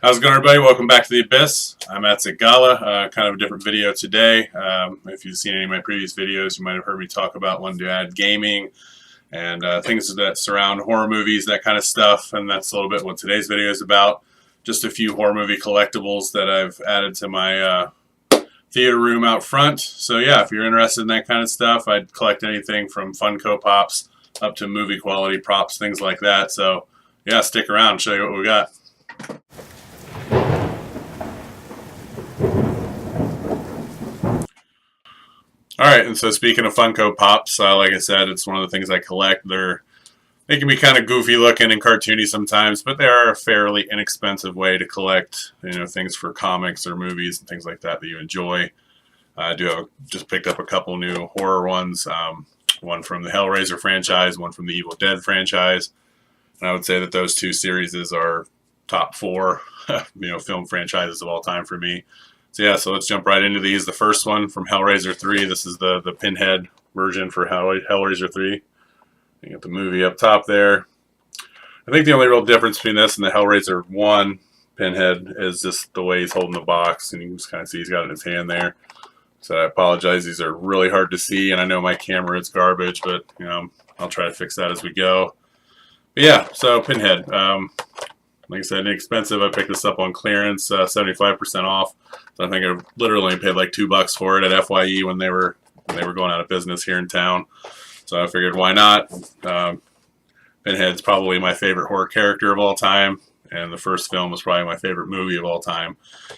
How's it going, everybody? Welcome back to the Abyss. I'm Azag. Kind of a different video today. If you've seen any of my previous videos, you might have heard me talk about wanting to add gaming and things that surround horror movies, that kind of stuff. And that's a little bit what today's video is about. Just a few horror movie collectibles that I've added to my theater room out front. So yeah, if you're interested in that kind of stuff, I'd collect anything from Funko Pops up to movie quality props, things like that. So yeah, stick around and show you what we got. Alright, and so speaking of Funko Pops, like I said, it's one of the things I collect. They can be kind of goofy looking and cartoony sometimes, but they are a fairly inexpensive way to collect, things for comics or movies and things like that that you enjoy. I just picked up a couple new horror ones, one from the Hellraiser franchise, one from the Evil Dead franchise. And I would say that those two series are top four, film franchises of all time for me. So yeah, so let's jump right into these. The first one from Hellraiser 3. This is the Pinhead version for Hellraiser 3. You got the movie up top there. I think the only real difference between this and the Hellraiser 1 Pinhead is just the way he's holding the box, and you can just kind of see he's got it in his hand there. So I apologize, these are really hard to see, and I know my camera is garbage, but I'll try to fix that as we go. But yeah, so Pinhead. Like I said, inexpensive. I picked this up on clearance, 75% off. So I think I literally paid like $2 for it at FYE when they were going out of business here in town. So I figured, why not? Pinhead's probably my favorite horror character of all time, and the first film was probably my favorite movie of all time.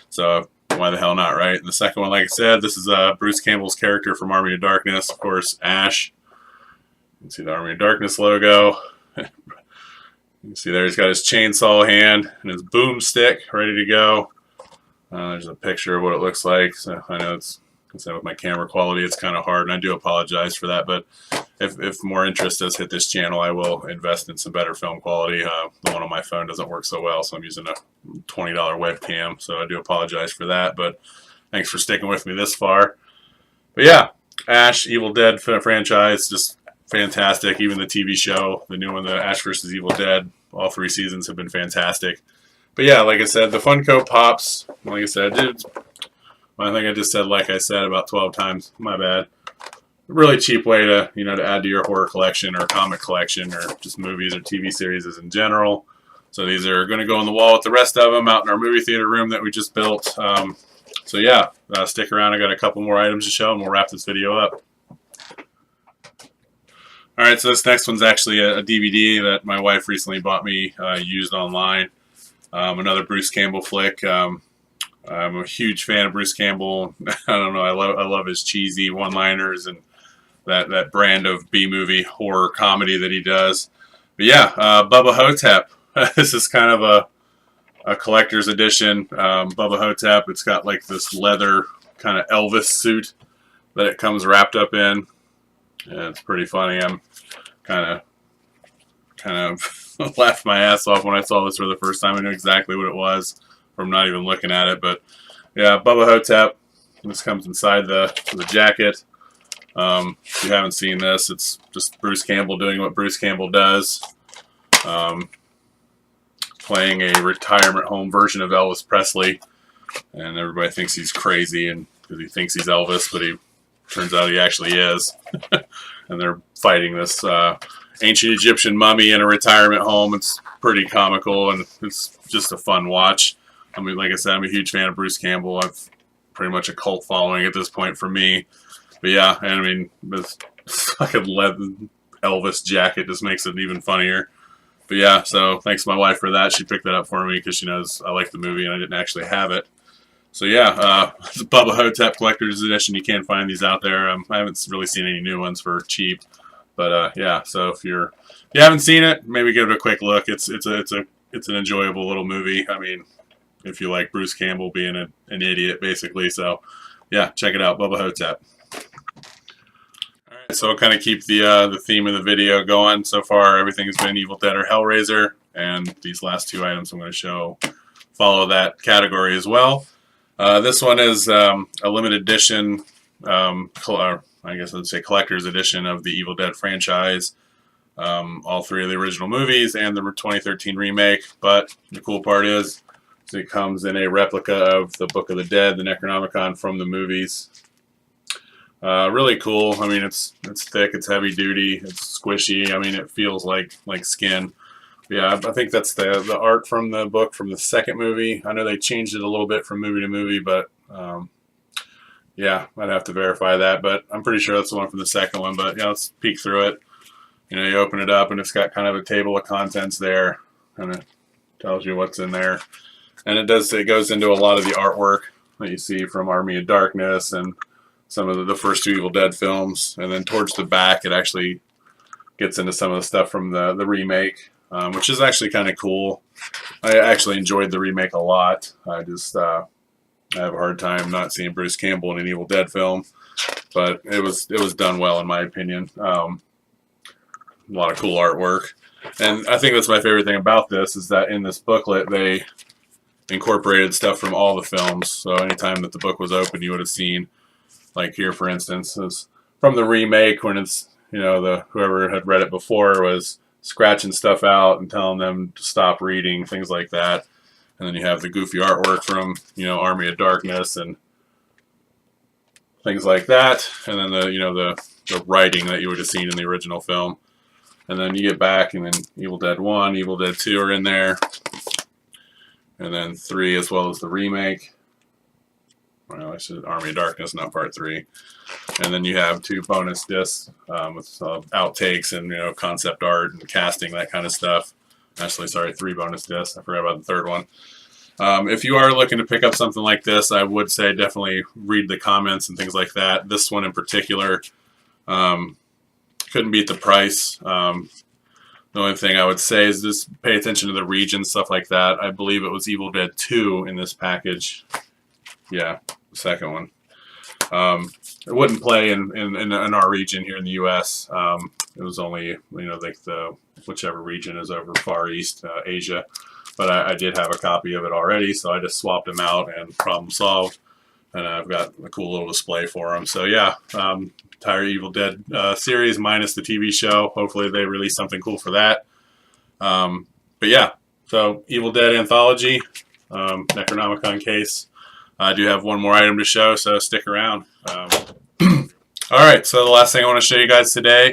So why the hell not, right? And the second one, like I said, this is Bruce Campbell's character from Army of Darkness, of course, Ash. You can see the Army of Darkness logo. You can see there he's got his chainsaw hand and his boomstick ready to go. There's a picture of what it looks like. So I know with my camera quality, it's kind of hard, and I do apologize for that. But if more interest does hit this channel, I will invest in some better film quality. The one on my phone doesn't work so well, so I'm using a $20 webcam. So I do apologize for that. But thanks for sticking with me this far. But yeah, Ash, Evil Dead franchise, just fantastic. Even the TV show, the new one, the Ash vs. Evil Dead, all 3 seasons have been fantastic. But yeah, like I said, the Funko Pops, like I said, I think I just said like I said about 12 times, my bad. Really cheap way to, to add to your horror collection or comic collection or just movies or TV series in general. So these are going to go on the wall with the rest of them out in our movie theater room that we just built. So yeah, stick around. I got a couple more items to show and we'll wrap this video up. Alright, so this next one's actually a DVD that my wife recently bought me used online. Another Bruce Campbell flick. I'm a huge fan of Bruce Campbell. I don't know, I love his cheesy one-liners and that brand of B-movie horror comedy that he does. But yeah, Bubba Hotep. This is kind of a collector's edition. Bubba Hotep, it's got like this leather kind of Elvis suit that it comes wrapped up in. Yeah, it's pretty funny. I'm kind of laughed my ass off when I saw this for the first time. I knew exactly what it was from not even looking at it. But yeah, Bubba Hotep. This comes inside the jacket. If you haven't seen this, it's just Bruce Campbell doing what Bruce Campbell does. Playing a retirement home version of Elvis Presley. And everybody thinks he's crazy and because he thinks he's Elvis, but he turns out he actually is. And they're fighting this ancient Egyptian mummy in a retirement home. It's pretty comical, and it's just a fun watch. I mean, like I said, I'm a huge fan of Bruce Campbell. I've pretty much a cult following at this point for me. But yeah, and I mean, this fucking leather Elvis jacket just makes it even funnier. But yeah, so thanks to my wife for that. She picked that up for me because she knows I like the movie and I didn't actually have it. So yeah, the Bubba Hotep Collector's Edition. You can't find these out there. I haven't really seen any new ones for cheap. But yeah, so if you haven't seen it, maybe give it a quick look. It's an enjoyable little movie. I mean, if you like Bruce Campbell being an idiot, basically. So yeah, check it out, Bubba Hotep. All right, so I'll kind of keep the theme of the video going. So far, everything has been Evil Dead or Hellraiser, and these last 2 items I'm going to follow that category as well. This one is a limited edition, I guess I'd say collector's edition of the Evil Dead franchise. All 3 of the original movies and the 2013 remake. But the cool part is So it comes in a replica of the Book of the Dead, the Necronomicon from the movies. Really cool. I mean, it's thick, it's heavy duty, it's squishy. I mean, it feels like skin. Yeah, I think that's the art from the book from the second movie. I know they changed it a little bit from movie to movie, but yeah, I'd have to verify that. But I'm pretty sure that's the one from the second one. But yeah, let's peek through it. You know, you open it up and it's got kind of a table of contents there, and it tells you what's in there. And it goes into a lot of the artwork that you see from Army of Darkness and some of the first two Evil Dead films. And then towards the back, it actually gets into some of the stuff from the remake, which is actually kind of cool. I actually enjoyed the remake a lot. I just I have a hard time not seeing Bruce Campbell in an Evil Dead film, but it was done well in my opinion. A lot of cool artwork, and I think that's my favorite thing about this is that in this booklet they incorporated stuff from all the films. So anytime that the book was open, you would have seen, like here for instance, is from the remake when it's, you know, whoever had read it before was scratching stuff out and telling them to stop reading, things like that. And then you have the goofy artwork from, you know, Army of Darkness and things like that. And then the writing that you would have seen in the original film. And then you get back, and then Evil Dead 1, Evil Dead 2 are in there. And then 3 as well as the remake. Well, I said Army of Darkness, not part 3. And then you have 2 bonus discs with outtakes and, you know, concept art and casting, that kind of stuff. Actually, sorry, 3 bonus discs. I forgot about the 3rd one. If you are looking to pick up something like this, I would say definitely read the comments and things like that. This one in particular, couldn't beat the price. The only thing I would say is just pay attention to the region, stuff like that. I believe it was Evil Dead 2 in this package. Yeah, the second one. It wouldn't play in our region here in the U.S. It was only, you know, like whichever region is over Far East Asia. But I did have a copy of it already, so I just swapped them out and problem solved. And I've got a cool little display for them. So yeah, entire Evil Dead series minus the TV show. Hopefully they release something cool for that. But yeah, so Evil Dead Anthology, Necronomicon case. I do have one more item to show, so stick around. All right, so the last thing I want to show you guys today,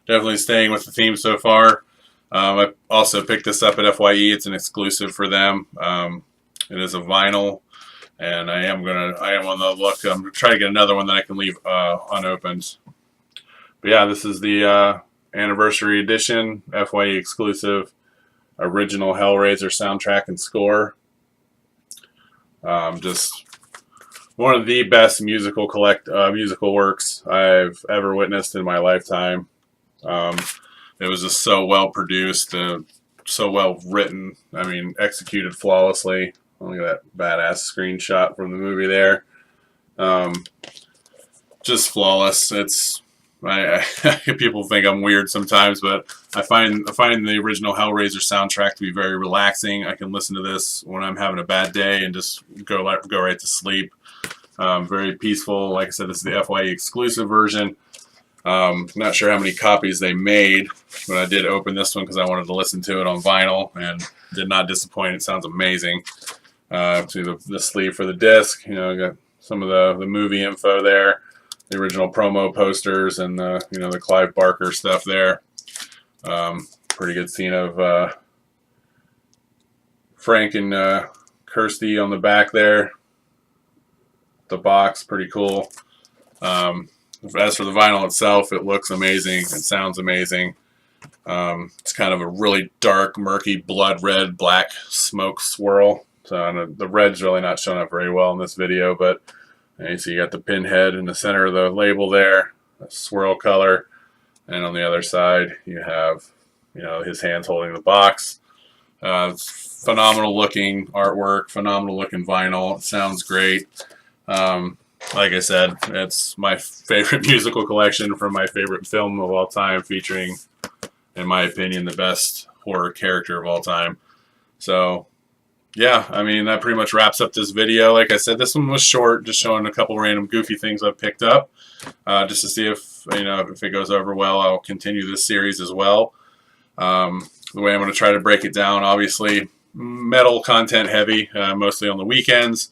definitely staying with the theme so far. I also picked this up at FYE. It's an exclusive for them. It is a vinyl, and I am on the look. I'm gonna try to get another one that I can leave unopened. But yeah, this is the anniversary edition, FYE exclusive, original Hellraiser soundtrack and score. Just one of the best musical works I've ever witnessed in my lifetime. It was just so well produced, so well written. I mean, executed flawlessly. Look at that badass screenshot from the movie there. Just flawless. People think I'm weird sometimes, but I find the original Hellraiser soundtrack to be very relaxing. I can listen to this when I'm having a bad day and just go right to sleep. Very peaceful. Like I said, this is the FYE exclusive version. Not sure how many copies they made, but I did open this one because I wanted to listen to it on vinyl, and did not disappoint. It sounds amazing. To the sleeve for the disc, you know, got some of the movie info there, the original promo posters, and the Clive Barker stuff there. Pretty good scene of Frank and Kirsty on the back there. The box, pretty cool. As for the vinyl itself, it looks amazing. It sounds amazing. It's kind of a really dark, murky, blood red, black smoke swirl. So the red's really not showing up very well in this video, but you see you got the pinhead in the center of the label there, a swirl color, and on the other side you have, his hands holding the box. It's phenomenal looking artwork, phenomenal looking vinyl. It sounds great. Like I said, it's my favorite musical collection from my favorite film of all time, featuring, in my opinion, the best horror character of all time. So, yeah, I mean, that pretty much wraps up this video. Like I said, this one was short, just showing a couple random goofy things I've picked up, just to see if it goes over well. I'll continue this series as well. The way I'm going to try to break it down, obviously, metal content heavy, mostly on the weekends.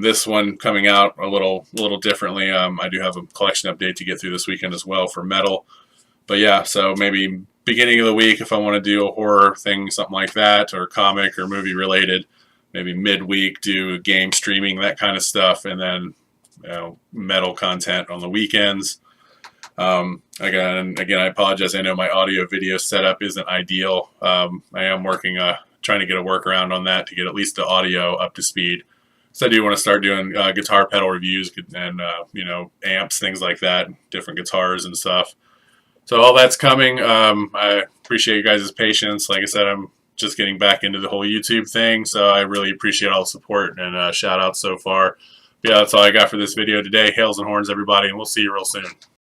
This one coming out a little differently. I do have a collection update to get through this weekend as well for metal. But yeah, so maybe beginning of the week if I want to do a horror thing, something like that, or comic or movie related. Maybe midweek do game streaming, that kind of stuff, and then metal content on the weekends. Again, I apologize. I know my audio video setup isn't ideal. I am working, trying to get a workaround on that to get at least the audio up to speed. So I do want to start doing guitar pedal reviews and amps, things like that, different guitars and stuff. So all that's coming. I appreciate you guys' patience. Like I said, I'm just getting back into the whole YouTube thing, so I really appreciate all the support and shout outs so far. But yeah, that's all I got for this video today. Hails and horns, everybody, and we'll see you real soon.